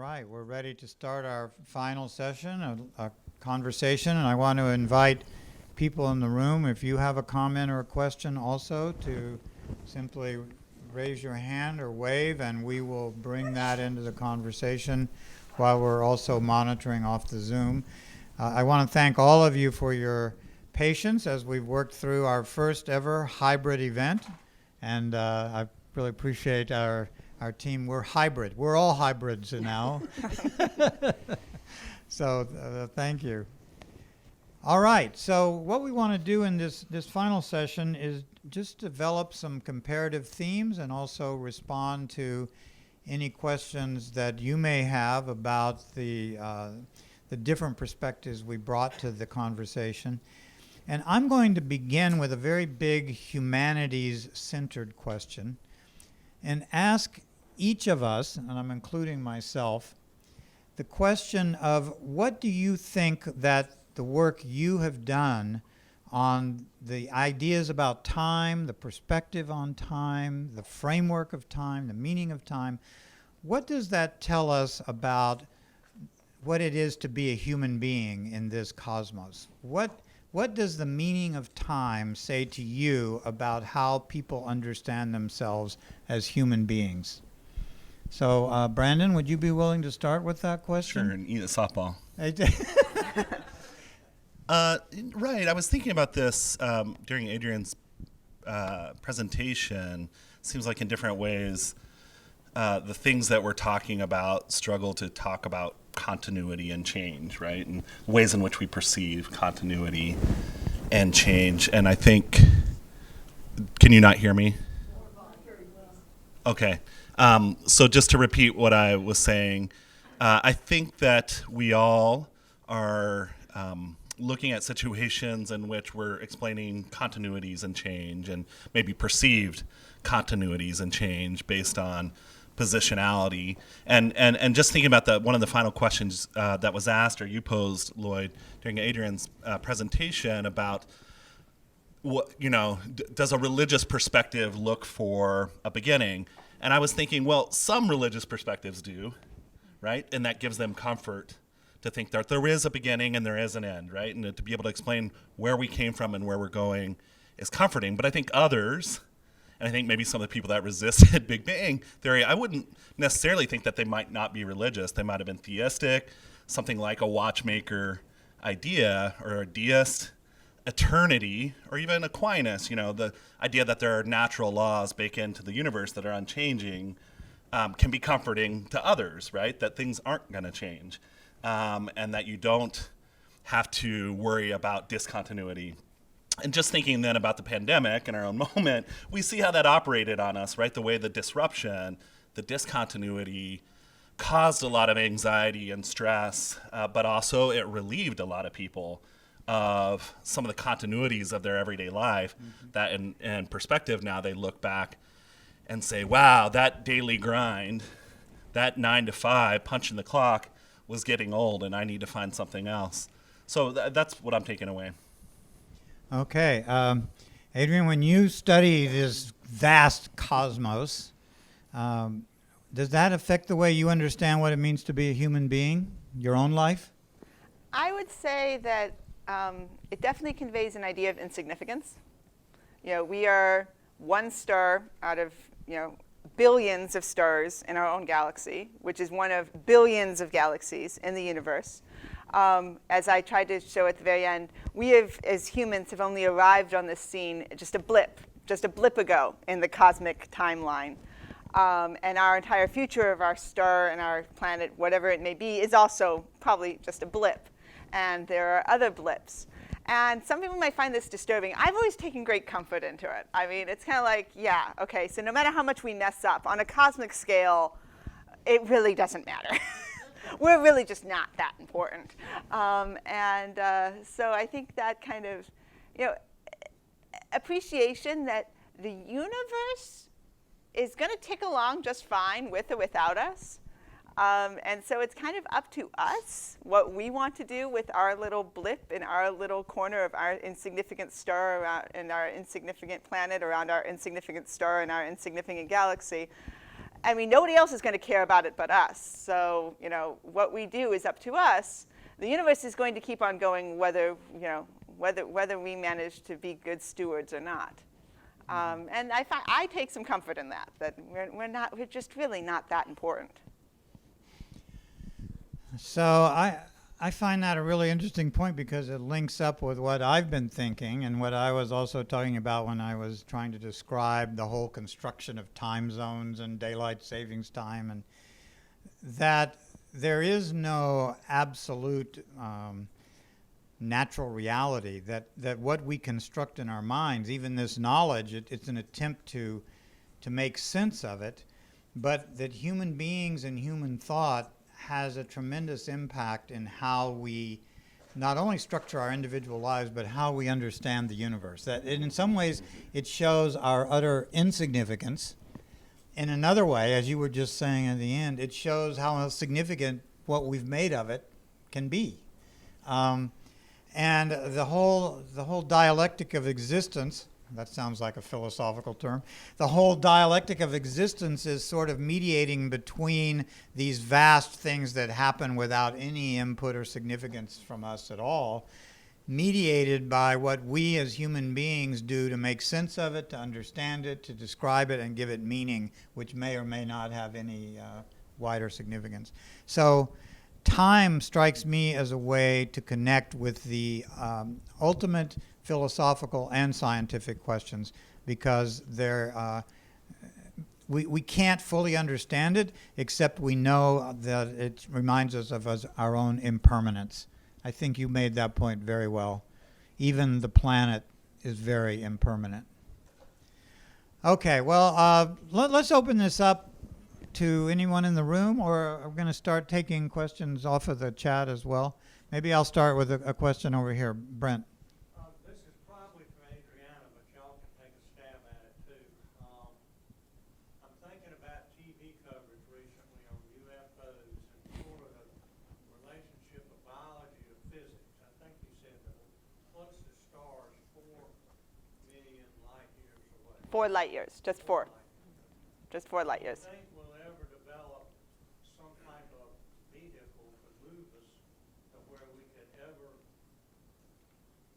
right, we're ready to start our final session, a conversation, and I want to invite people in the room, if you have a comment or a question also, to simply raise your hand or wave, and we will bring that into the conversation while we're also monitoring off the Zoom. I want to thank all of you for your patience as we've worked through our first ever hybrid event, and I really appreciate our team. We're hybrid. We're all hybrids now. So thank you. All right. So what we want to do in this final session is just develop some comparative themes and also respond to any questions that you may have about the different perspectives we brought to the conversation. And I'm going to begin with a very big humanities-centered question and ask each of us, and I'm including myself, the question of what do you think that the work you have done on the ideas about time, the perspective on time, the framework of time, the meaning of time, what does that tell us about what it is to be a human being in this cosmos? What does the meaning of time say to you about how people understand themselves as human beings? So, Brandon, would you be willing to start with that question? Sure, and eat a softball. Right, I was thinking about this during Adrian's presentation. Seems like in different ways, the things that we're talking about struggle to talk about continuity and change, right? And ways in which we perceive continuity and change. And I think, can you not hear me? Okay. So just to repeat what I was saying, I think that we all are looking at situations in which we're explaining continuities and change and maybe perceived continuities and change based on positionality. And just thinking about one of the final questions that was asked or you posed, Lloyd, during Adrian's presentation about what, does a religious perspective look for a beginning? And I was thinking, well, some religious perspectives do, right? And that gives them comfort to think that there is a beginning and there is an end, right? And to be able to explain where we came from and where we're going is comforting. But I think others, and I think maybe some of the people that resisted Big Bang theory, I wouldn't necessarily think that they might not be religious. They might have been theistic, something like a watchmaker idea or a deist eternity, or even Aquinas, the idea that there are natural laws baked into the universe that are unchanging can be comforting to others, right? That things aren't going to change and that you don't have to worry about discontinuity. And just thinking then about the pandemic in our own moment, we see how that operated on us, right? The way the disruption, the discontinuity caused a lot of anxiety and stress, but also it relieved a lot of people of some of the continuities of their everyday life that in perspective now they look back and say, wow, that daily grind, that 9 to 5 punching the clock was getting old and I need to find something else. So that's what I'm taking away. Okay. Adrian, when you study this vast cosmos, does that affect the way you understand what it means to be a human being, your own life? I would say that it definitely conveys an idea of insignificance. We are one star out of, billions of stars in our own galaxy, which is one of billions of galaxies in the universe. As I tried to show at the very end, we have, as humans, have only arrived on this scene just a blip ago in the cosmic timeline. And our entire future of our star and our planet, whatever it may be, is also probably just a blip. And there are other blips. And some people might find this disturbing. I've always taken great comfort into it. I mean, it's kind of like, yeah, okay, so no matter how much we mess up, on a cosmic scale, it really doesn't matter. We're really just not that important. So I think that kind of, appreciation that the universe is going to tick along just fine with or without us. And so it's kind of up to us what we want to do with our little blip in our little corner of our insignificant star and our insignificant planet around our insignificant star and our insignificant galaxy. I mean, nobody else is going to care about it but us. So, what we do is up to us. The universe is going to keep on going whether we manage to be good stewards or not. And I take some comfort in that we're just really not that important. So I find that a really interesting point because it links up with what I've been thinking and what I was also talking about when I was trying to describe the whole construction of time zones and daylight savings time, and that there is no absolute natural reality, that what we construct in our minds, even this knowledge, it's an attempt to make sense of it, but that human beings and human thought has a tremendous impact in how we not only structure our individual lives, but how we understand the universe. That in some ways it shows our utter insignificance. In another way, as you were just saying at the end, it shows how significant what we've made of it can be. And the whole dialectic of existence, that sounds like a philosophical term, the whole dialectic of existence is sort of mediating between these vast things that happen without any input or significance from us at all, mediated by what we as human beings do to make sense of it, to understand it, to describe it, and give it meaning, which may or may not have any wider significance. So time strikes me as a way to connect with the ultimate philosophical and scientific questions, because we can't fully understand it except we know that it reminds us of our own impermanence. I think you made that point very well. Even the planet is very impermanent. Okay, well, let's open this up to anyone in the room, or I'm going to start taking questions off of the chat as well. Maybe I'll start with a question over here. Brent. This is probably for Adriana, but y'all can take a stab at it too. I'm thinking about TV coverage recently on UFOs and sort of the relationship of biology to physics. I think you said the closest star is 4 million light years away. 4 light years, just 4. Just 4 light years. Do you think we'll ever develop some type of vehicle to move us to where we could ever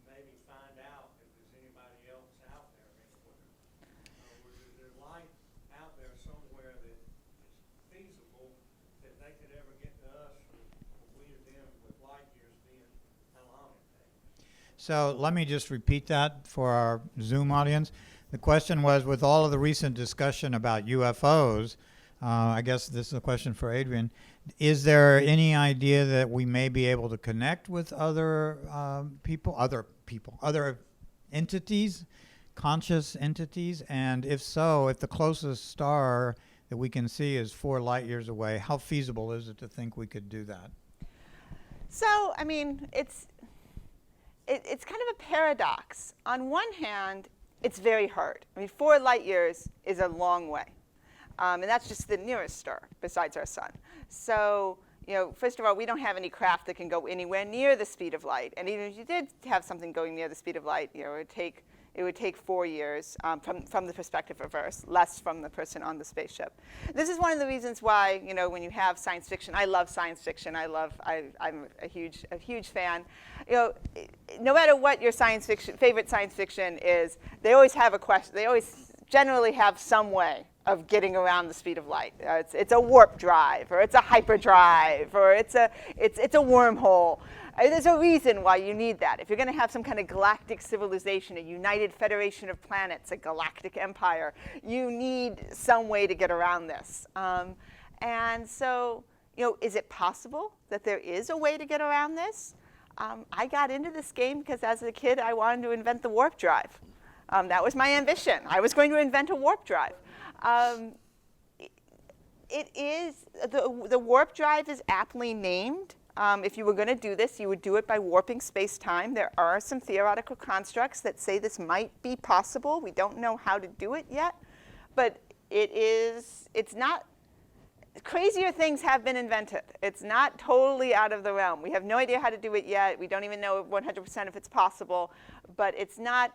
maybe find out if there's anybody else out there anywhere? Is there light out there somewhere that is feasible that they could ever get to us, or we to them with light years being how long it takes? So let me just repeat that for our Zoom audience. The question was, with all of the recent discussion about UFOs, I guess this is a question for Adrian, is there any idea that we may be able to connect with other other entities, conscious entities? And if so, if the closest star that we can see is 4 light years away, how feasible is it to think we could do that? So, I mean, it's kind of a paradox. On one hand, it's very hard. I mean, 4 light years is a long way. And that's just the nearest star besides our sun. So, first of all, we don't have any craft that can go anywhere near the speed of light. And even if you did have something going near the speed of light, it would take 4 years from the perspective of Earth, less from the person on the spaceship. This is one of the reasons why, when you have science fiction, I love science fiction. I'm a huge fan. No matter what your favorite science fiction is, they always have a question. They always generally have some way of getting around the speed of light. It's a warp drive, or it's a hyperdrive, or it's a wormhole. There's a reason why you need that. If you're going to have some kind of galactic civilization, a united federation of planets, a galactic empire, you need some way to get around this. And so, is it possible that there is a way to get around this? I got into this game because as a kid, I wanted to invent the warp drive. That was my ambition. I was going to invent a warp drive. The warp drive is aptly named. If you were going to do this, you would do it by warping space-time. There are some theoretical constructs that say this might be possible. We don't know how to do it yet, but it's not. Crazier things have been invented. It's not totally out of the realm. We have no idea how to do it yet. We don't even know 100% if it's possible, but it's not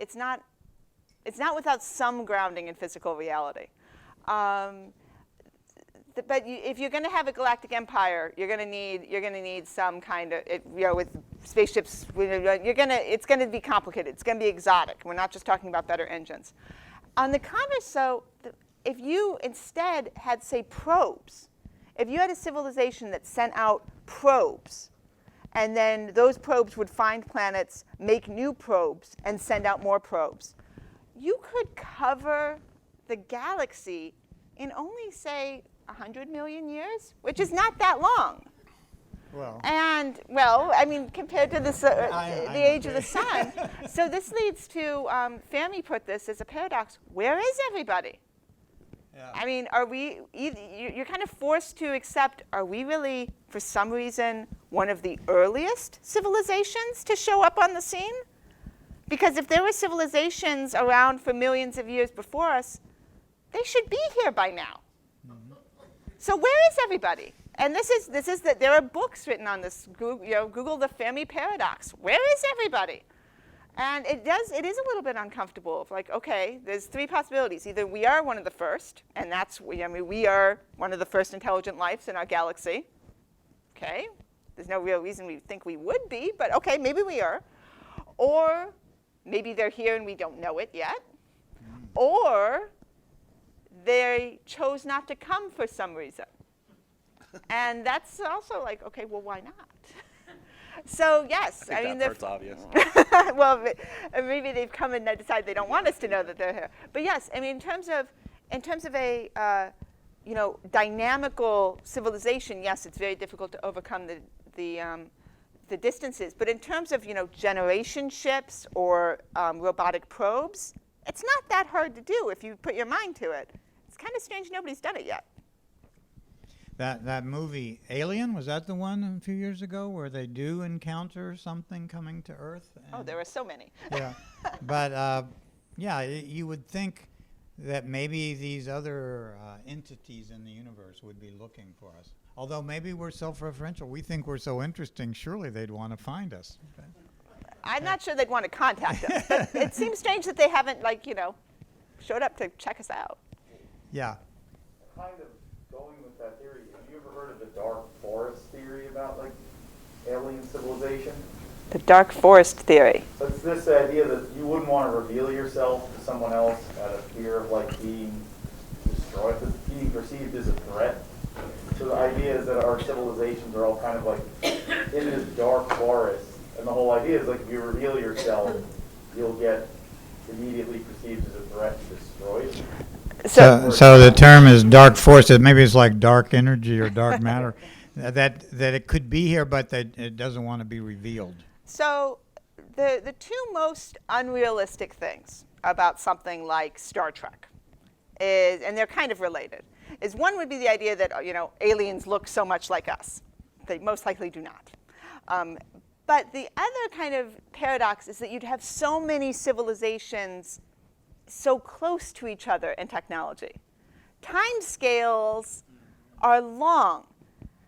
without some grounding in physical reality. But if you're going to have a galactic empire, you're going to need some kind of, with spaceships. It's going to be complicated. It's going to be exotic. We're not just talking about better engines. On the converse, so if you instead had, say, probes, if you had a civilization that sent out probes, and then those probes would find planets, make new probes, and send out more probes, you could cover the galaxy in only, say, 100 million years, which is not that long. Well, And, well, I mean, compared to the age of the sun. So this leads to, Fermi put this as a paradox. Where is everybody? yeah. I mean, are we, you're kind of forced to accept, are we really, for some reason, one of the earliest civilizations to show up on the scene? Because if there were civilizations around for millions of years before us, they should be here by now. So where is everybody? And this is that there are books written on this. Google the Fermi paradox. Where is everybody? And it is a little bit uncomfortable. Like, okay, there's three possibilities. Either we are one of the first, and we are one of the first intelligent lives in our galaxy. Okay, there's no real reason we think we would be, but okay, maybe we are. Or maybe they're here and we don't know it yet. Or they chose not to come for some reason. And that's also like, okay, well, why not? So yes, I think that part's obvious. well, maybe they've come and decided they don't want us to know that they're here. But yes, I mean, in terms of a dynamical civilization, yes, it's very difficult to overcome the distances. But in terms of generation ships or robotic probes, it's not that hard to do if you put your mind to it. It's kind of strange nobody's done it yet. That movie Alien, was that the one a few years ago where they do encounter something coming to Earth? Oh, there are so many. Yeah, but you would think that maybe these other entities in the universe would be looking for us. Although maybe we're self-referential, we think we're so interesting. Surely they'd want to find us. I'm not sure they'd want to contact us. But it seems strange that they haven't, showed up to check us out. Yeah. Kind of going with that theory, have you ever heard of the dark forest theory about alien civilization? The dark forest theory. So it's this idea that you wouldn't want to reveal yourself to someone else out of fear of being destroyed, being perceived as a threat. So the idea is that our civilizations are all kind of in this dark forest, and the whole idea is if you reveal yourself, you'll get immediately perceived as a threat and destroyed. So the term is dark force. Maybe it's like dark energy or dark matter. That it could be here, but that it doesn't want to be revealed. So the two most unrealistic things about something like Star Trek is, and they're kind of related, is one would be the idea that aliens look so much like us. They most likely do not. But the other kind of paradox is that you'd have so many civilizations so close to each other in technology. Time scales are long.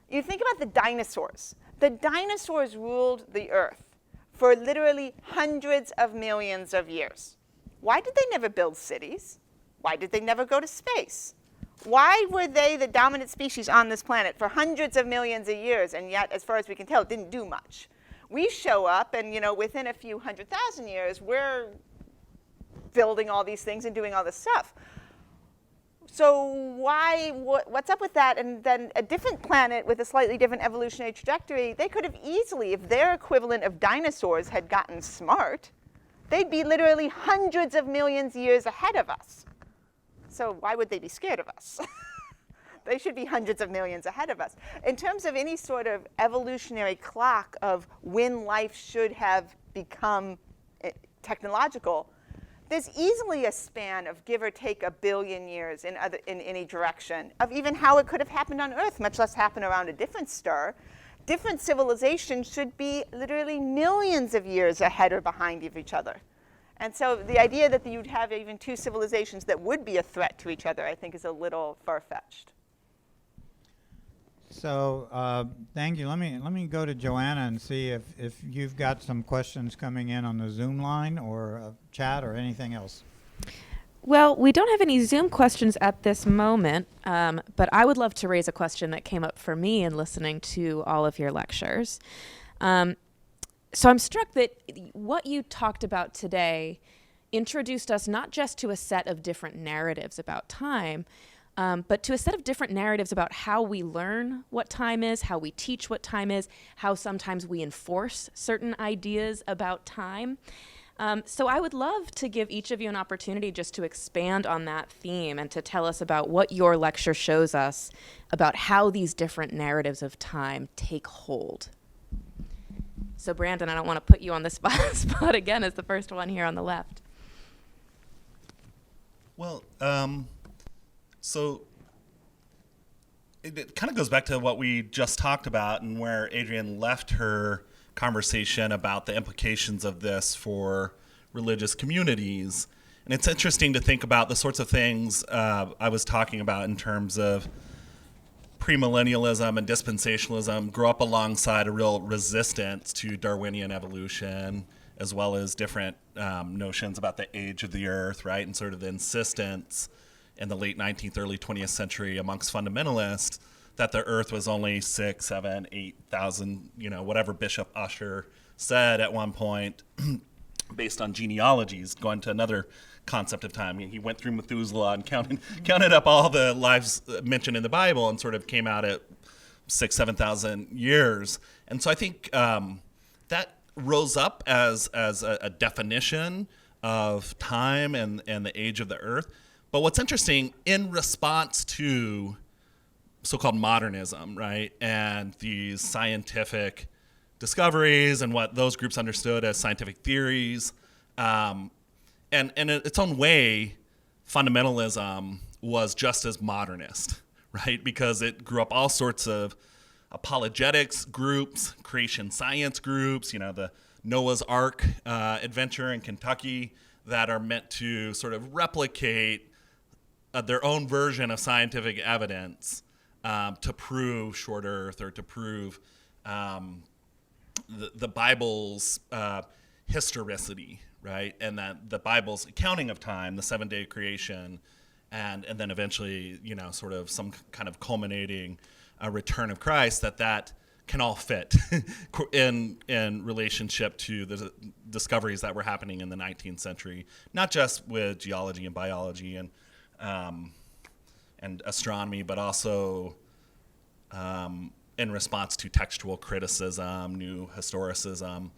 You think about the dinosaurs. The dinosaurs ruled the Earth for literally hundreds of millions of years. Why did they never build cities? Why did they never go to space? Why were they the dominant species on this planet for hundreds of millions of years, and yet, as far as we can tell, didn't do much? We show up, and within a few 100,000 years, we're building all these things and doing all this stuff. So what's up with that? And then a different planet with a slightly different evolutionary trajectory, they could have easily, if their equivalent of dinosaurs had gotten smart, they'd be literally hundreds of millions of years ahead of us. So why would they be scared of us? They should be hundreds of millions ahead of us. In terms of any sort of evolutionary clock of when life should have become technological, there's easily a span of give or take 1 billion years in any direction of even how it could have happened on Earth, much less happen around a different star. Different civilizations should be literally millions of years ahead or behind of each other. And so the idea that you'd have even two civilizations that would be a threat to each other, I think, is a little far-fetched. So thank you. Let me go to Joanna and see if you've got some questions coming in on the Zoom line or chat or anything else. Well, we don't have any Zoom questions at this moment, but I would love to raise a question that came up for me in listening to all of your lectures. So I'm struck that what you talked about today introduced us not just to a set of different narratives about time, but to a set of different narratives about how we learn what time is, how we teach what time is, how sometimes we enforce certain ideas about time. So I would love to give each of you an opportunity just to expand on that theme and to tell us about what your lecture shows us about how these different narratives of time take hold. So Brandon, I don't want to put you on the spot again as the first one here on the left. Well, so it kind of goes back to what we just talked about and where Adrienne left her conversation about the implications of this for religious communities. And it's interesting to think about the sorts of things I was talking about in terms of premillennialism and dispensationalism grew up alongside a real resistance to Darwinian evolution, as well as different notions about the age of the earth, right? And sort of the insistence in the late 19th, early 20th century amongst fundamentalists that the earth was only 6, 7, 8,000, whatever Bishop Ussher said at one point, based on genealogies, going to another concept of time. He went through Methuselah and counted up all the lives mentioned in the Bible and sort of came out at 6,000, 7,000 years. And so I think that rose up as a definition of time and the age of the earth. But what's interesting, in response to so-called modernism, right, and these scientific discoveries and what those groups understood as scientific theories, and in its own way, fundamentalism was just as modernist, right, because it grew up all sorts of apologetics groups, creation science groups, the Noah's Ark adventure in Kentucky that are meant to sort of replicate their own version of scientific evidence to prove short Earth or to prove the Bible's historicity, right? And that the Bible's accounting of time, the 7-day creation, and then eventually, sort of some kind of culminating return of Christ, that can all fit in relationship to the discoveries that were happening in the 19th century, not just with geology and biology and astronomy, but also in response to textual criticism, new historicism.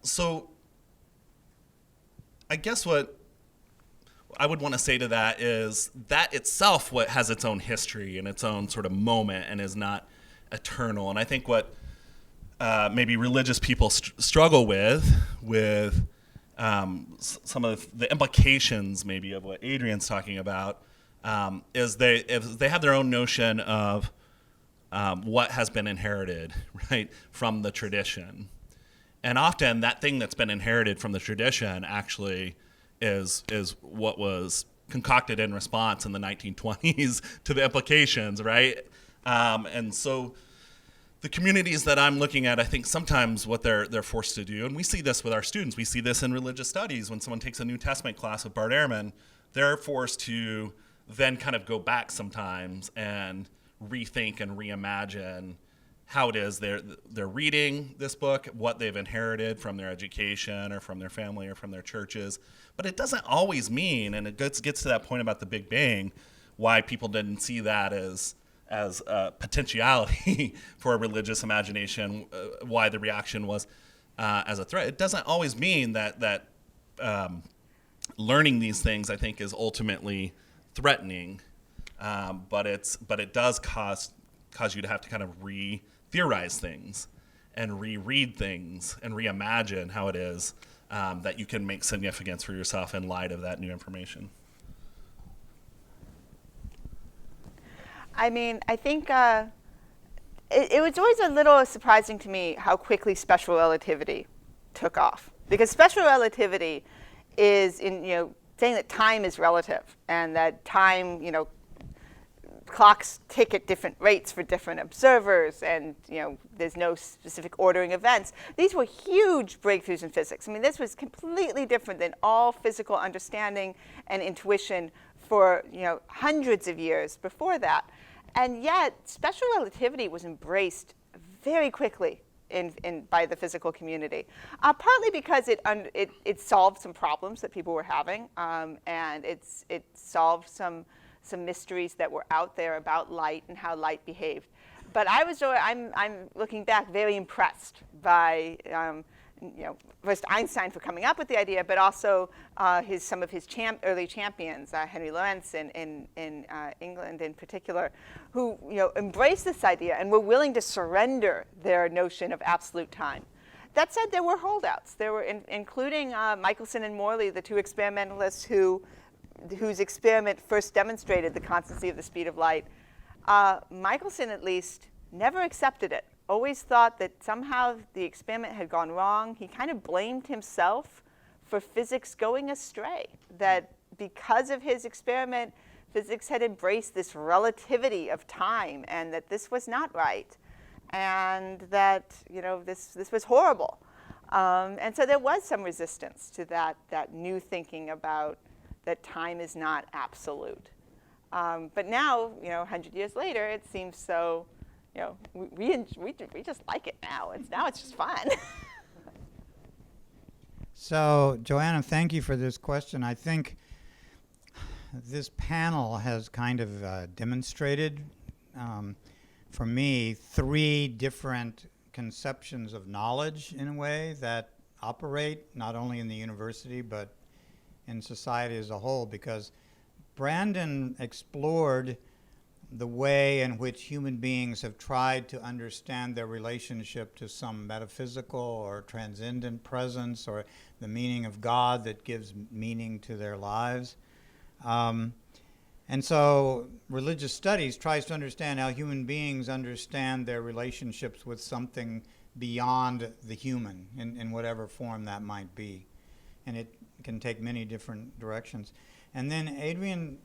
So I guess what I would want to say to that is that itself what has its own history and its own sort of moment and is not eternal. And I think what maybe religious people struggle with some of the implications maybe of what Adrienne's talking about is they have their own notion of what has been inherited, right, from the tradition. And often that thing that's been inherited from the tradition actually is what was concocted in response in the 1920s to the implications, right? And so the communities that I'm looking at, I think sometimes what they're forced to do, and we see this with our students, we see this in religious studies when someone takes a New Testament class with Bart Ehrman, they're forced to then kind of go back sometimes and rethink and reimagine how it is they're reading this book, what they've inherited from their education or from their family or from their churches. But it doesn't always mean, and it gets to that point about the Big Bang, why people didn't see that as a potentiality for a religious imagination, why the reaction was as a threat. It doesn't always mean that learning these things, I think, is ultimately threatening, but it does cause you to have to kind of re-theorize things and reread things and reimagine how it is that you can make significance for yourself in light of that new information. I mean, I think it was always a little surprising to me how quickly special relativity took off. Because special relativity is saying that time is relative and that time, clocks tick at different rates for different observers, and there's no specific ordering events. These were huge breakthroughs in physics. I mean, this was completely different than all physical understanding and intuition for hundreds of years before that. And yet, special relativity was embraced very quickly by the physical community, partly because it solved some problems that people were having, and it solved some mysteries that were out there about light and how light behaved. But I'm looking back very impressed by first Einstein for coming up with the idea, but also some of his early champions, Henry Lorentz in England in particular, who embraced this idea and were willing to surrender their notion of absolute time. That said, there were holdouts. There were, including Michelson and Morley, the two experimentalists whose experiment first demonstrated the constancy of the speed of light. Michelson, at least, never accepted it. Always thought that somehow the experiment had gone wrong. He kind of blamed himself for physics going astray, that because of his experiment, physics had embraced this relativity of time, and that this was not right, and that this was horrible. And so there was some resistance to that new thinking about that time is not absolute. But now, 100 years later, it seems so. We just like it now. It's just fun. So, Joanna, thank you for this question. I think this panel has kind of demonstrated, for me, 3 different conceptions of knowledge, in a way, that operate not only in the university but in society as a whole, because Brandon explored the way in which human beings have tried to understand their relationship to some metaphysical or transcendent presence, or the meaning of God that gives meaning to their lives. And so religious studies tries to understand how human beings understand their relationships with something beyond the human, in whatever form that might be. And it can take many different directions. And then Adrian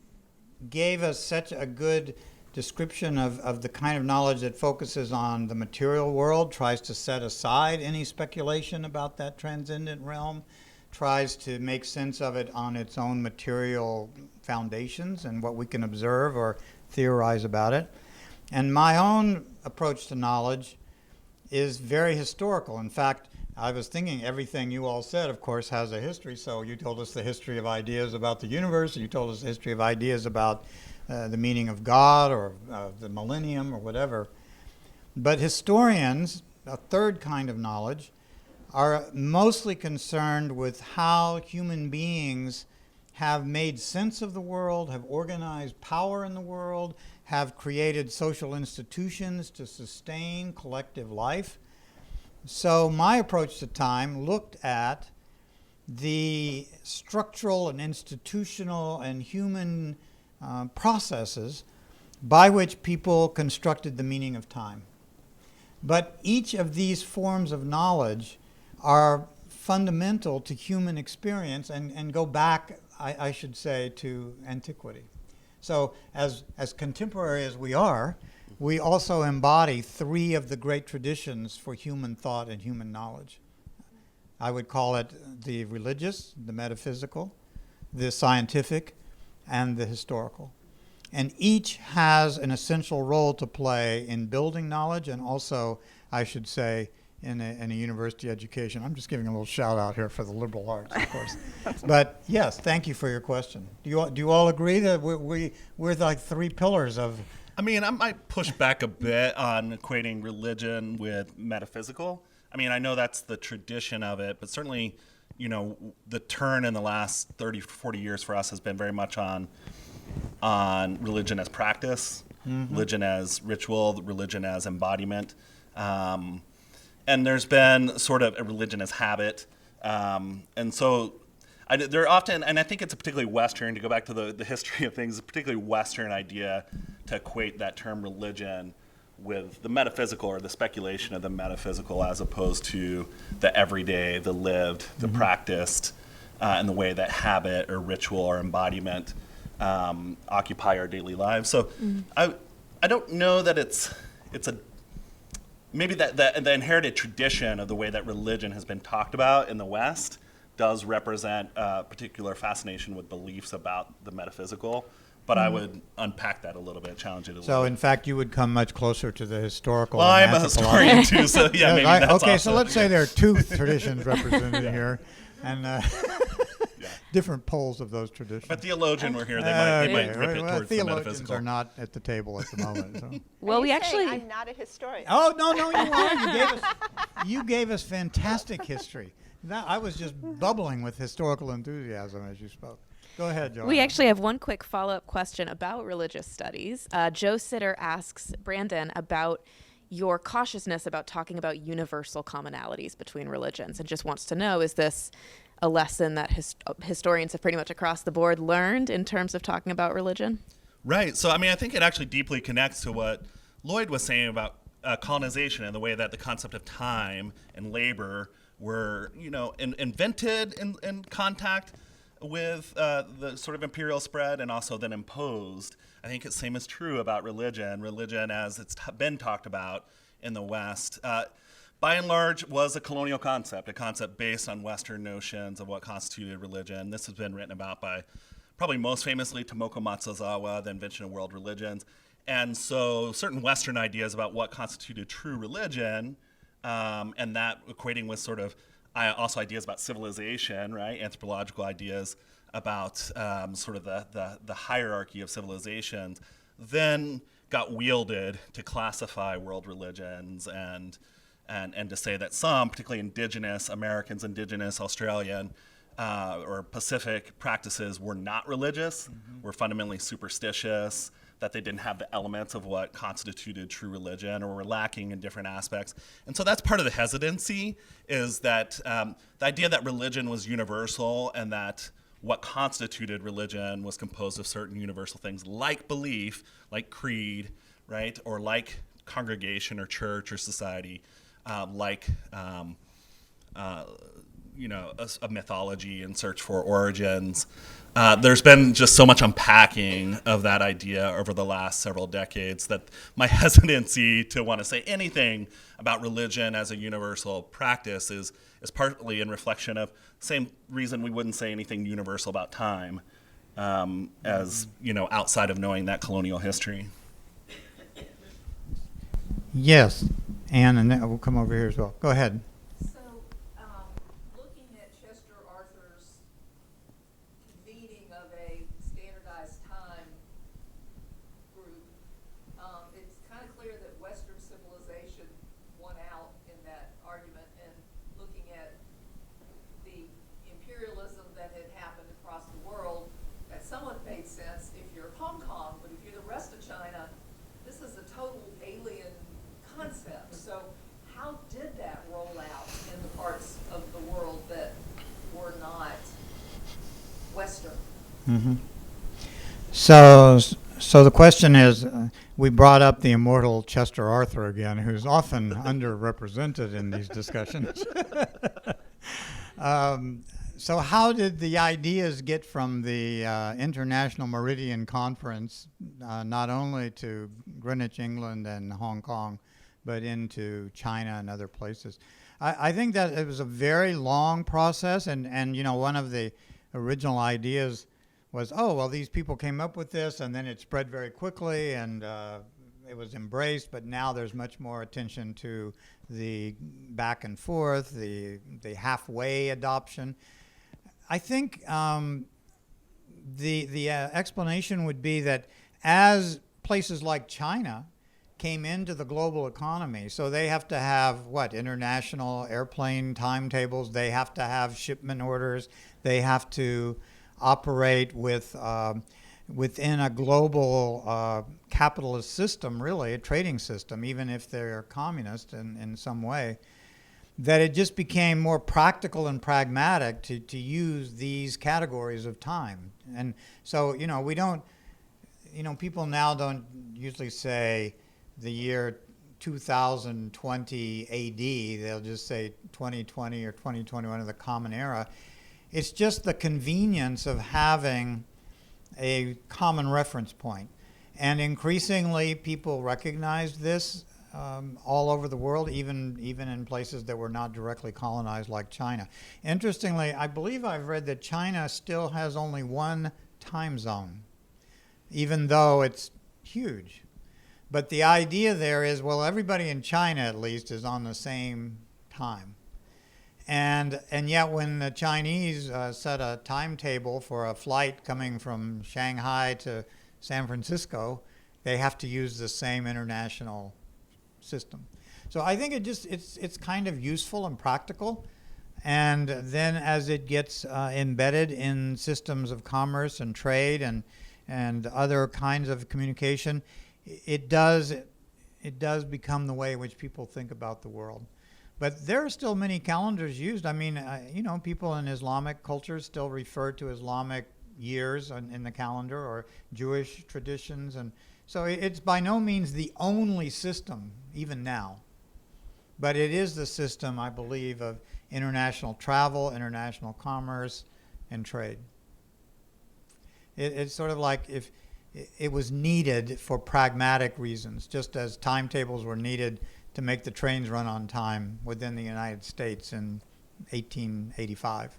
gave us such a good description of the kind of knowledge that focuses on the material world, tries to set aside any speculation about that transcendent realm, tries to make sense of it on its own material foundations and what we can observe or theorize about it. And my own approach to knowledge is very historical. In fact, I was thinking everything you all said, of course, has a history. So you told us the history of ideas about the universe, you told us the history of ideas about the meaning of God or the millennium or whatever. But historians, a third kind of knowledge, are mostly concerned with how human beings have made sense of the world, have organized power in the world, have created social institutions to sustain collective life. So my approach to time looked at the structural and institutional and human processes by which people constructed the meaning of time. But each of these forms of knowledge are fundamental to human experience and go back, I should say, to antiquity. So as contemporary as we are, we also embody 3 of the great traditions for human thought and human knowledge. I would call it the religious, the metaphysical, the scientific, and the historical. And each has an essential role to play in building knowledge, and also, I should say, in a university education. I'm just giving a little shout out here for the liberal arts, of course. But yes, thank you for your question. Do you all agree that we're like 3 pillars of? I mean, I might push back a bit on equating religion with metaphysical. I mean, I know that's the tradition of it, but certainly, the turn in the last 30, 40 years for us has been very much on religion as practice, religion as ritual, religion as embodiment. And there's been sort of a religion as habit. And so they're often, and I think it's a particularly Western, to go back to the history of things, a particularly Western idea to equate that term religion with the metaphysical or the speculation of the metaphysical, as opposed to the everyday, the lived, the practiced, and the way that habit or ritual or embodiment occupy our daily lives. So I don't know that it's a maybe that the inherited tradition of the way that religion has been talked about in the West does represent a particular fascination with beliefs about the metaphysical. But I would unpack that a little bit, challenge it a So, little in bit. fact, you would come much closer to the historical. Well, and I'm a anthropological. historian too, so yeah, maybe that's Okay, so also- let's say there are two traditions represented here, and different poles of those traditions. But theologian were here, they might rip it well, towards the theologians metaphysical. are not at the table at the moment. So. Well, Are we you actually. saying I'm not a historian. Oh no, you are. You gave us fantastic history. I was just bubbling with historical enthusiasm as you spoke. Go ahead, Joanna. We actually have one quick follow-up question about religious studies. Joe Sitter asks Brandon about your cautiousness about talking about universal commonalities between religions, and just wants to know, is this a lesson that historians have pretty much across the board learned in terms of talking about religion? Right. So, I mean, I think it actually deeply connects to what Lloyd was saying about colonization and the way that the concept of time and labor were, invented in contact with the sort of imperial spread and also then imposed. I think the same is true about religion. Religion, as it's been talked about in the West, by and large was a colonial concept, a concept based on Western notions of what constituted religion. This has been written about by probably most famously Tomoko Matsuzawa, The Invention of World Religions. And so certain Western ideas about what constituted true religion, and that equating with sort of also ideas about civilization, right? Anthropological ideas about sort of the hierarchy of civilizations, then got wielded to classify world religions and to say that some, particularly indigenous Americans, indigenous Australian or Pacific practices were not religious, were fundamentally superstitious, that they didn't have the elements of what constituted true religion or were lacking in different aspects. And so that's part of the hesitancy, is that the idea that religion was universal and that what constituted religion was composed of certain universal things like belief, like creed, right, or like congregation or church or society, like a mythology in search for origins. There's been just so much unpacking of that idea over the last several decades that my hesitancy to want to say anything about religion as a universal practice is partly in reflection of the same reason we wouldn't say anything universal about time, as outside of knowing that colonial history. Yes, Anne, and then we'll come over here as well. Go ahead. So, looking at Chester Arthur's convening of a standardized time group, it's kind of clear that Western civilization won out in that argument, and looking at the imperialism that had happened across the world, that somewhat made sense if you're Hong Kong, but if you're the rest of China, this is a total alien concept. So how did that roll out in the parts of the world that were not Western? So the question is, we brought up the immortal Chester Arthur again, who's often underrepresented in these discussions. So how did the ideas get from the International Meridian Conference, not only to Greenwich, England, and Hong Kong, but into China and other places? I think that it was a very long process, and one of the original ideas was, these people came up with this, and then it spread very quickly, and it was embraced, but now there's much more attention to the back and forth, the halfway adoption. I think the explanation would be that as places like China came into the global economy, so they have to have international airplane timetables, they have to have shipment orders, they have to operate within a global capitalist system, really a trading system, even if they're communist in some way, that it just became more practical and pragmatic to use these categories of time. And so, we don't, people now don't usually say the year 2020 AD, they'll just say 2020 or 2021 of the Common Era. It's just the convenience of having a common reference point. And increasingly, people recognize this all over the world, even in places that were not directly colonized like China. Interestingly, I believe I've read that China still has only one time zone, even though it's huge. But the idea there is, well, everybody in China at least is on the same time. And yet when the Chinese set a timetable for a flight coming from Shanghai to San Francisco, they have to use the same international system. So I think it's kind of useful and practical. And then as it gets embedded in systems of commerce and trade and other kinds of communication, it does become the way in which people think about the world. But there are still many calendars used. I mean, people in Islamic cultures still refer to Islamic years in the calendar, or Jewish traditions. And so it's by no means the only system, even now. But it is the system, I believe, of international travel, international commerce, and trade. It's sort of like if it was needed for pragmatic reasons, just as timetables were needed to make the trains run on time within the United States in 1885.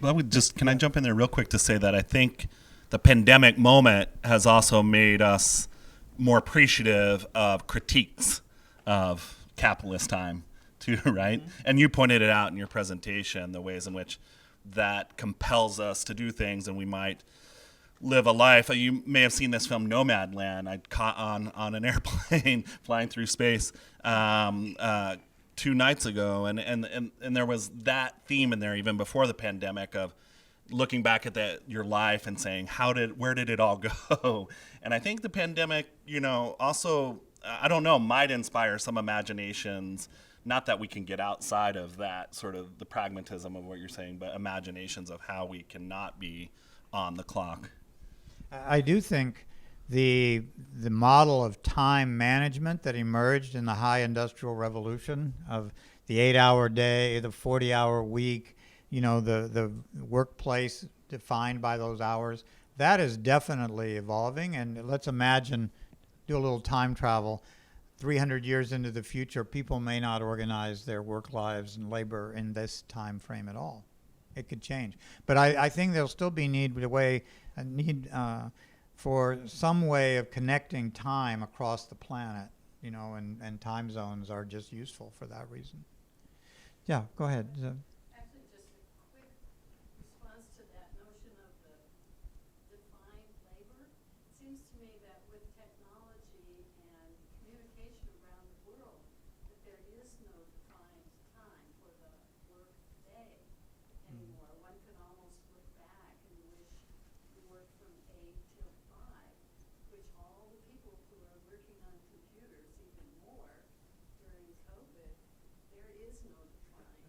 Well, can I jump in there real quick to say that I think the pandemic moment has also made us more appreciative of critiques of capitalist time too, right? Mm-hmm. And you pointed it out in your presentation, the ways in which that compels us to do things, and we might live a life. You may have seen this film Nomadland. I caught on an airplane flying through space 2 nights ago, and there was that theme in there even before the pandemic of looking back at your life and saying, where did it all go? And I think the pandemic, also, I don't know, might inspire some imaginations. Not that we can get outside of that sort of the pragmatism of what you're saying, but imaginations of how we cannot be on the clock. I do think the model of time management that emerged in the high industrial revolution of the 8-hour day, the 40-hour week, the workplace defined by those hours, that is definitely evolving. And let's imagine, do a little time travel, 300 years into the future, people may not organize their work lives and labor in this time frame at all. It could change. But I think there'll still be need for some way of connecting time across the planet, and time zones are just useful for that reason. Yeah, go ahead. Actually, just a quick response to that notion of the defined labor. It seems to me that with technology and communication around the world, that there is no defined time for the work day anymore. One can almost look back and wish you worked from 8 till 5, which all the people who are working on computers even more during COVID, there is no defined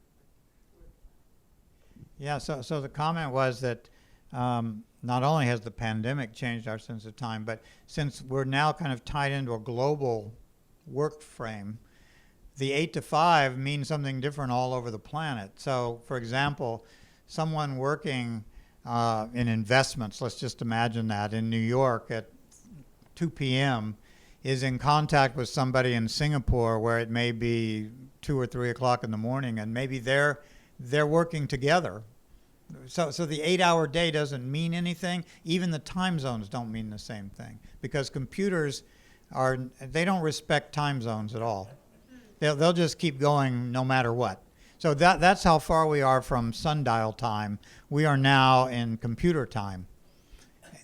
work time. Yeah, so the comment was that not only has the pandemic changed our sense of time, but since we're now kind of tied into a global work frame, the 8 to 5 means something different all over the planet. So, for example, someone working in investments, let's just imagine that, in New York at 2 p.m. is in contact with somebody in Singapore where it may be 2 or 3 o'clock in the morning, and maybe they're working together. So the 8-hour day doesn't mean anything. Even the time zones don't mean the same thing, because computers they don't respect time zones at all. They'll just keep going no matter what. So that's how far we are from sundial time. We are now in computer time.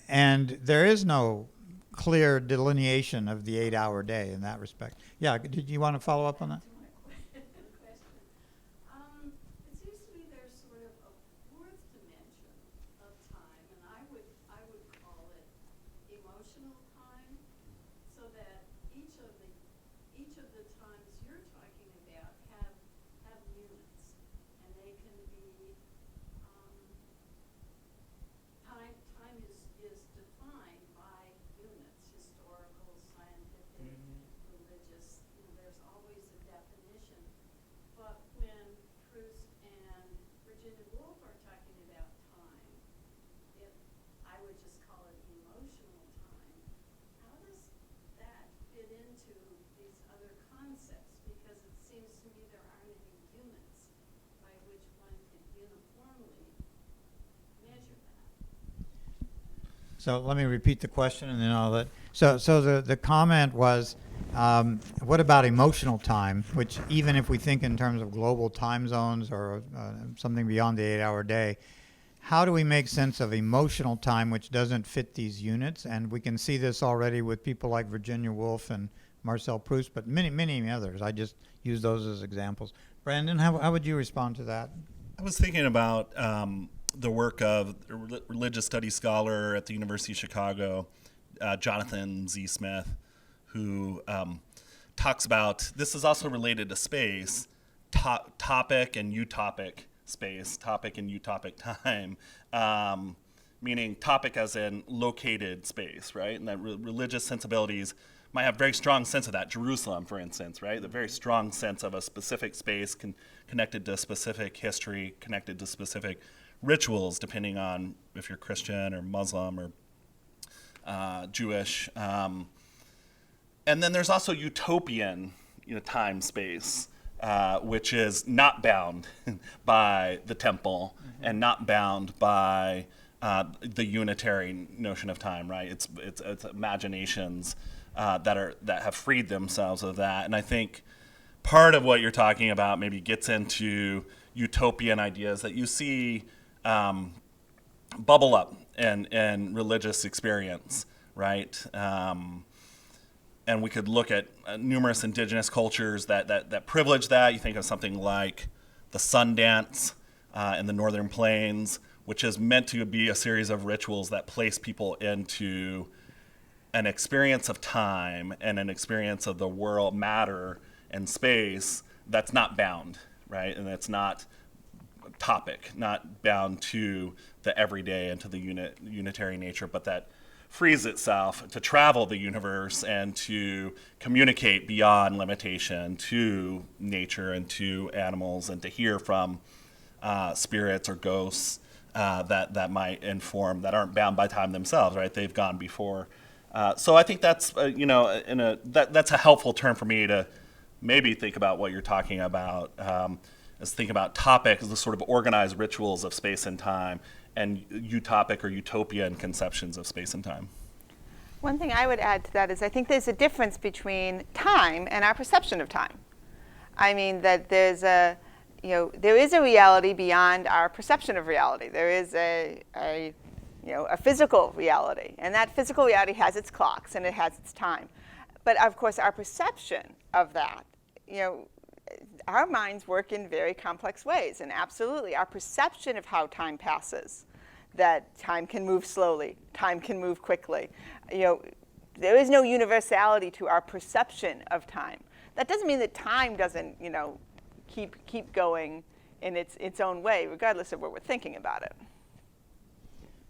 And there is no clear delineation of the 8-hour day in that respect. Yeah, did you want to follow up on that? It seems to me there's sort of a fourth dimension of time, and I would call it emotional time, so that each of the times you're talking about have units, and they can be time is defined by units, historical, scientific, religious. There's always a definition. But when Proust and Virginia Woolf are talking about time, it would just call it emotional time. How does that fit into these other concepts? Because it seems to me there aren't any units by which one could uniformly measure that. So let me repeat the question, and then I'll let. So the comment was, what about emotional time? Which, even if we think in terms of global time zones or something beyond the 8-hour day, how do we make sense of emotional time, which doesn't fit these units? And we can see this already with people like Virginia Woolf and Marcel Proust, but many others. I just use those as examples. Brandon, how would you respond to that? I was thinking about the work of a religious studies scholar at the University of Chicago, Jonathan Z. Smith, who talks about, this is also related to space, topic and utopic space, topic and utopic time, meaning topic as in located space, right? And that religious sensibilities might have very strong sense of that. Jerusalem, for instance, right? The very strong sense of a specific space connected to specific history, connected to specific rituals, depending on if you're Christian or Muslim or Jewish. And then there's also utopian, time space, which is not bound by the temple and not bound by the unitary notion of time, right? It's imaginations that have freed themselves of that. And I think part of what you're talking about maybe gets into utopian ideas that you see bubble up in religious experience, right? And we could look at numerous indigenous cultures that privilege that. You think of something like the sun dance in the Northern Plains, which is meant to be a series of rituals that place people into an experience of time and an experience of the world, matter, and space that's not bound, right? And it's not topic, not bound to the everyday and to the unitary nature, but that frees itself to travel the universe and to communicate beyond limitation to nature and to animals and to hear from spirits or ghosts that might inform, that aren't bound by time themselves, right? They've gone before. So I think that's, that's a helpful term for me to maybe think about what you're talking about, is think about topic as the sort of organized rituals of space and time, and utopic or utopian conceptions of space and time. One thing I would add to that is I think there's a difference between time and our perception of time. I mean that there is a reality beyond our perception of reality. There is a physical reality, and that physical reality has its clocks and it has its time. But of course, our perception of that, our minds work in very complex ways, and absolutely, our perception of how time passes, that time can move slowly, time can move quickly. There is no universality to our perception of time. That doesn't mean that time doesn't, keep going in its own way, regardless of what we're thinking about it.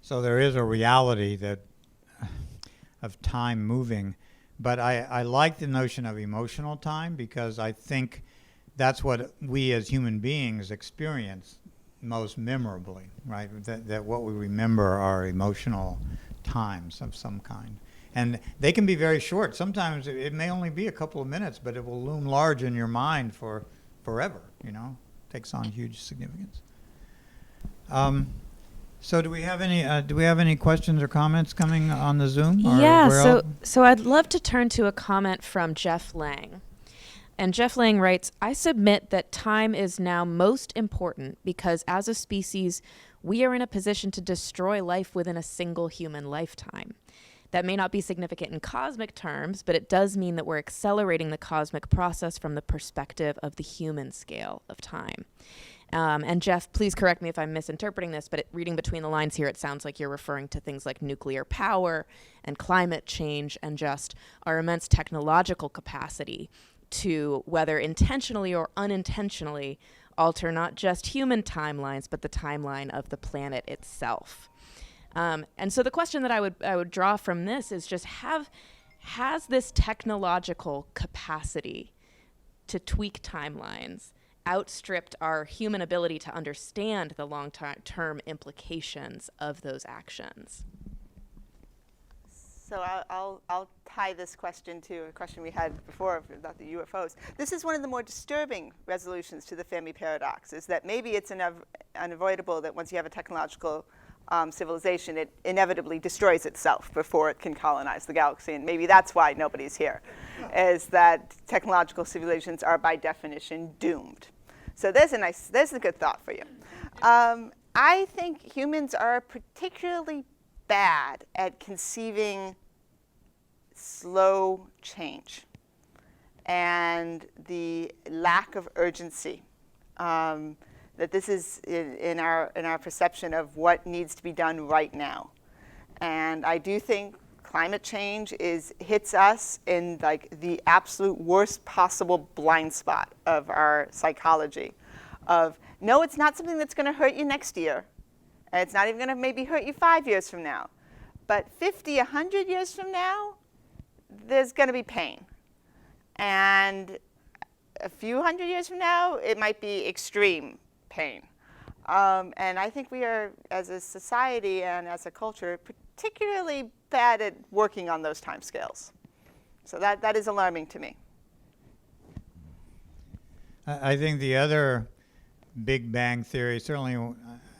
So there is a reality of time moving, but I like the notion of emotional time, because I think that's what we as human beings experience most memorably, right? That what we remember are emotional times of some kind. And they can be very short. Sometimes it may only be a couple of minutes, but it will loom large in your mind for forever, takes on huge significance. So do we have any questions or comments coming on the Zoom? Yeah, so I'd love to turn to a comment from Jeff Lang. And Jeff Lang writes, I submit that time is now most important because as a species, we are in a position to destroy life within a single human lifetime. That may not be significant in cosmic terms, but it does mean that we're accelerating the cosmic process from the perspective of the human scale of time. And Jeff, please correct me if I'm misinterpreting this, but reading between the lines here, it sounds like you're referring to things like nuclear power and climate change and just our immense technological capacity to, whether intentionally or unintentionally, alter not just human timelines, but the timeline of the planet itself. And so the question that I would draw from this is just has this technological capacity to tweak timelines outstripped our human ability to understand the long-term implications of those actions? So I'll tie this question to a question we had before about the UFOs. This is one of the more disturbing resolutions to the Fermi paradox, is that maybe it's unavoidable that once you have a technological civilization, it inevitably destroys itself before it can colonize the galaxy. And maybe that's why nobody's here, is that technological civilizations are by definition doomed. So there's a good thought for you. I think humans are particularly bad at conceiving slow change and the lack of urgency. That this is in our perception of what needs to be done right now. And I do think climate change hits us in like the absolute worst possible blind spot of our psychology. Of no, it's not something that's going to hurt you next year. And it's not even going to maybe hurt you 5 years from now. But 50, 100 years from now, there's going to be pain. And a few hundred years from now, it might be extreme pain. And I think we are, as a society and as a culture, particularly bad at working on those timescales. So that is alarming to me. I think the other Big Bang Theory, certainly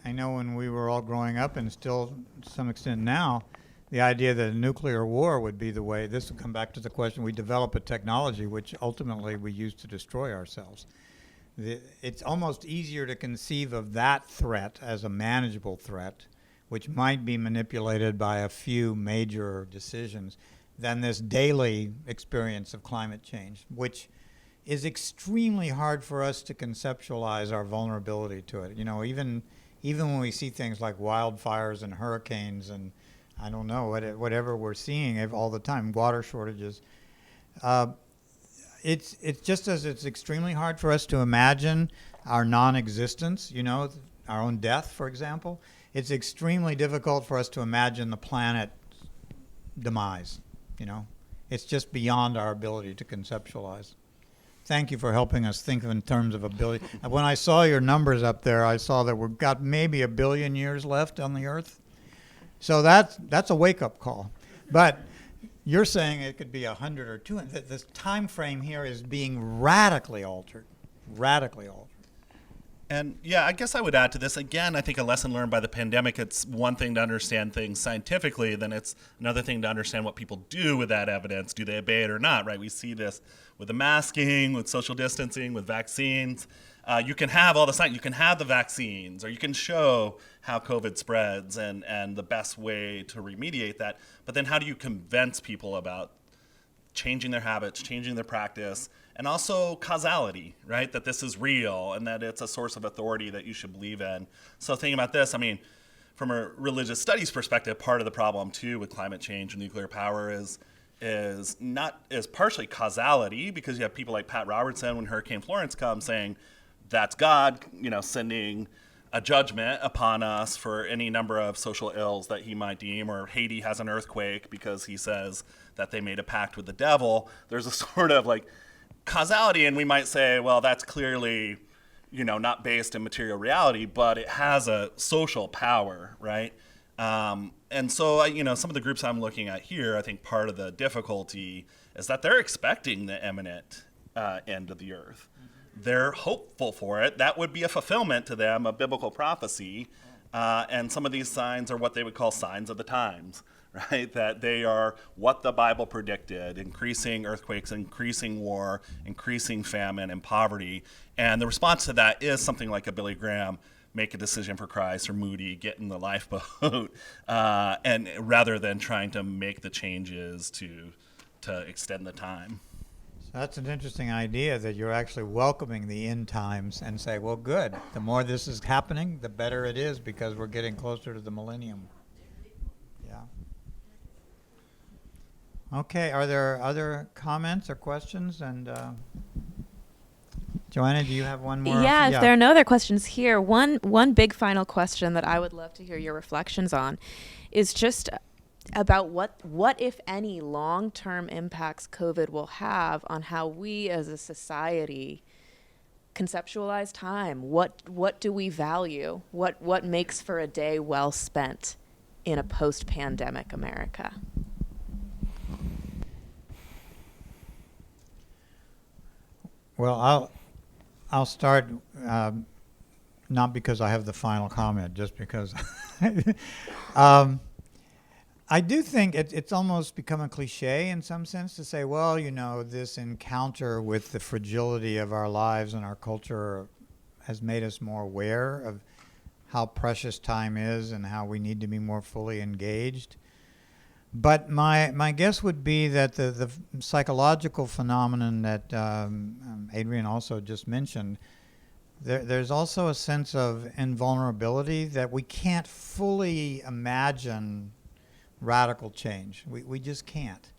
I know when we were all growing up, and still to some extent now, the idea that a nuclear war would be the way. This will come back to the question, we develop a technology which ultimately we use to destroy ourselves. It's almost easier to conceive of that threat as a manageable threat, which might be manipulated by a few major decisions, than this daily experience of climate change, which is extremely hard for us to conceptualize our vulnerability to it. You know, even when we see things like wildfires and hurricanes and I don't know, whatever we're seeing all the time, water shortages, it's just as it's extremely hard for us to imagine our non-existence, you know, our own death, for example. It's extremely difficult for us to imagine the planet's demise, you know. It's just beyond our ability to conceptualize. Thank you for helping us think in terms of a billion. When I saw your numbers up there, I saw that we've got maybe 1 billion years left on the Earth. So that's a wake-up call. But you're saying it could be 100 or 200. This time frame here is being radically altered. And yeah, I guess I would add to this, again, I think a lesson learned by the pandemic, it's one thing to understand things scientifically, then it's another thing to understand what people do with that evidence. Do they obey it or not, right? We see this with the masking, with social distancing, with vaccines. You can have all the science, you can have the vaccines, or you can show how COVID spreads and the best way to remediate that. But then how do you convince people about changing their habits, changing their practice, and also causality, right? That this is real and that it's a source of authority that you should believe in. So thinking about this, I mean, from a religious studies perspective, part of the problem too with climate change and nuclear power is partially causality, because you have people like Pat Robertson when Hurricane Florence comes saying that's God, you know, sending a judgment upon us for any number of social ills that he might deem, or Haiti has an earthquake because he says that they made a pact with the devil. There's a sort of like causality, and we might say, well, that's clearly, you know, not based in material reality, but it has a social power, right? And so, you know, some of the groups I'm looking at here, I think part of the difficulty is that they're expecting the imminent end of the earth. They're hopeful for it. That would be a fulfillment to them of biblical prophecy. And some of these signs are what they would call signs of the times, right? That they are what the Bible predicted: increasing earthquakes, increasing war, increasing famine and poverty. And the response to that is something like a Billy Graham, make a decision for Christ, or Moody, get in the lifeboat, and rather than trying to make the changes to extend the time. That's an interesting idea, that you're actually welcoming the end times and say, well, good. The more this is happening, the better it is, because we're getting closer to the millennium. Yeah. Okay, are there other comments or questions? And Joanna, do you have one more? Yeah, if there are no other questions here, one big final question that I would love to hear your reflections on is just about what if any long-term impacts COVID will have on how we as a society conceptualize time. What do we value? What makes for a day well spent in a post-pandemic America? Well, I'll start, not because I have the final comment, just because. I do think it's almost become a cliche in some sense to say, well, you know, this encounter with the fragility of our lives and our culture has made us more aware of how precious time is and how we need to be more fully engaged. But my guess would be that the psychological phenomenon that Adrian also just mentioned, there's also a sense of invulnerability that we can't fully imagine radical change. We just can't.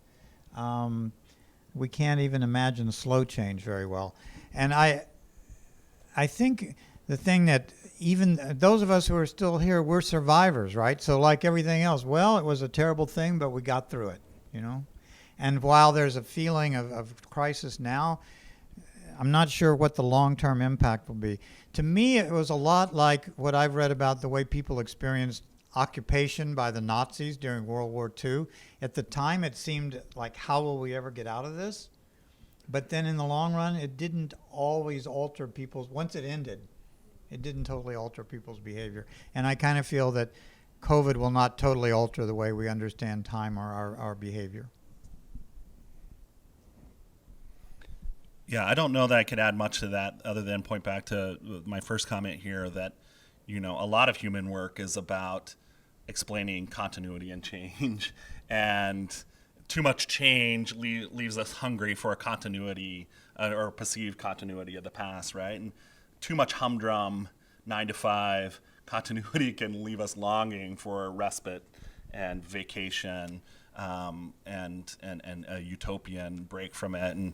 We can't even imagine slow change very well. And I think the thing that even those of us who are still here, we're survivors, right? So like everything else, well, it was a terrible thing, but we got through it, you know? And while there's a feeling of crisis now, I'm not sure what the long-term impact will be. To me, it was a lot like what I've read about the way people experienced occupation by the Nazis during World War II. At the time, it seemed like, how will we ever get out of this? But then in the long run, it didn't always alter people's, once it ended, it didn't totally alter people's behavior. And I kind of feel that COVID will not totally alter the way we understand time or our behavior. Yeah, I don't know that I could add much to that other than point back to my first comment here that, you know, a lot of human work is about explaining continuity and change. And too much change leaves us hungry for a continuity or perceived continuity of the past, right? And too much humdrum 9 to 5 continuity can leave us longing for respite and vacation and a utopian break from it. And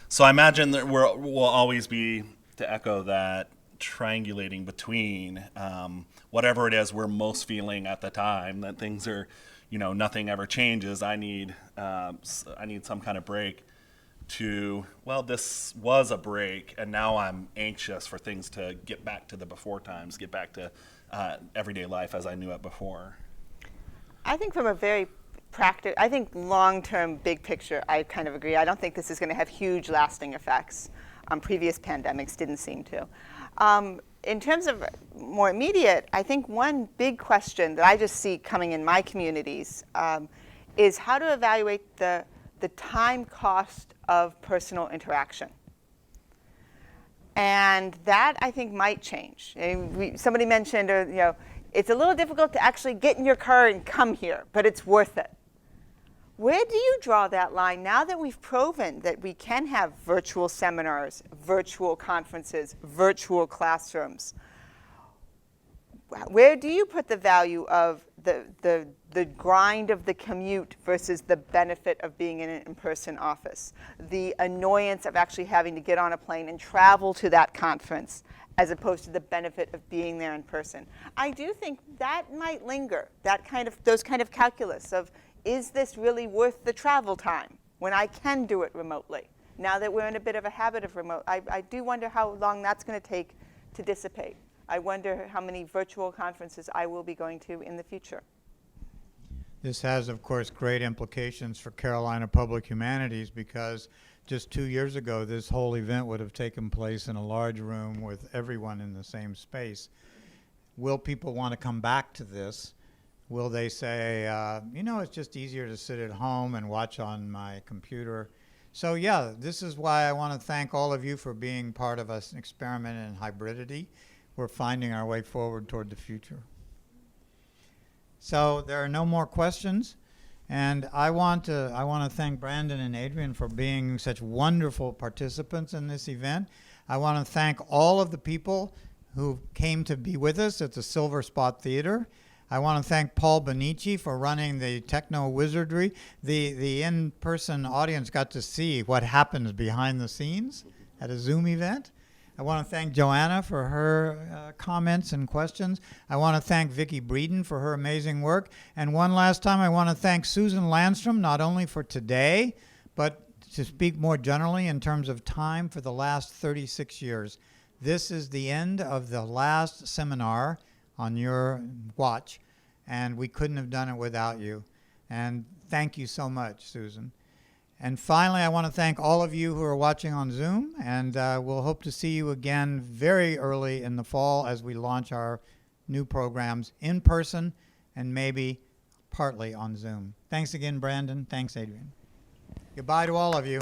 so I imagine that we'll always be, to echo that, triangulating between whatever it is we're most feeling at the time, that things are, you know, nothing ever changes. I need some kind of break, to, well, this was a break, and now I'm anxious for things to get back to the before times, get back to everyday life as I knew it before. I think from a very practical, I think long-term, big picture, I kind of agree. I don't think this is going to have huge lasting effects. Previous pandemics didn't seem to. In terms of more immediate, I think one big question that I just see coming in my communities is how to evaluate the time cost of personal interaction. And that, I think, might change. Somebody mentioned, you know, it's a little difficult to actually get in your car and come here, but it's worth it. Where do you draw that line now that we've proven that we can have virtual seminars, virtual conferences, virtual classrooms? Where do you put the value of the grind of the commute versus the benefit of being in an in-person office? The annoyance of actually having to get on a plane and travel to that conference as opposed to the benefit of being there in person. I do think that might linger, those kind of calculus of, is this really worth the travel time when I can do it remotely? Now that we're in a bit of a habit of remote, I do wonder how long that's going to take to dissipate. I wonder how many virtual conferences I will be going to in the future. This has, of course, great implications for Carolina Public Humanities, because just 2 years ago, this whole event would have taken place in a large room with everyone in the same space. Will people want to come back to this? Will they say, you know, it's just easier to sit at home and watch on my computer? So yeah, this is why I want to thank all of you for being part of an experiment in hybridity. We're finding our way forward toward the future. So there are no more questions, and I want to thank Brandon and Adrian for being such wonderful participants in this event. I want to thank all of the people who came to be with us at the Silver Spot Theater. I want to thank Paul Benici for running the techno wizardry. The in-person audience got to see what happens behind the scenes at a Zoom event. I want to thank Joanna for her comments and questions. I want to thank Vicki Breeden for her amazing work. And one last time, I want to thank Susan Landstrom, not only for today, but to speak more generally in terms of time, for the last 36 years. This is the end of the last seminar on your watch, and we couldn't have done it without you. And thank you so much, Susan. And finally, I want to thank all of you who are watching on Zoom, and we'll hope to see you again very early in the fall as we launch our new programs in person and maybe partly on Zoom. Thanks again, Brandon. Thanks, Adrian. Goodbye to all of you.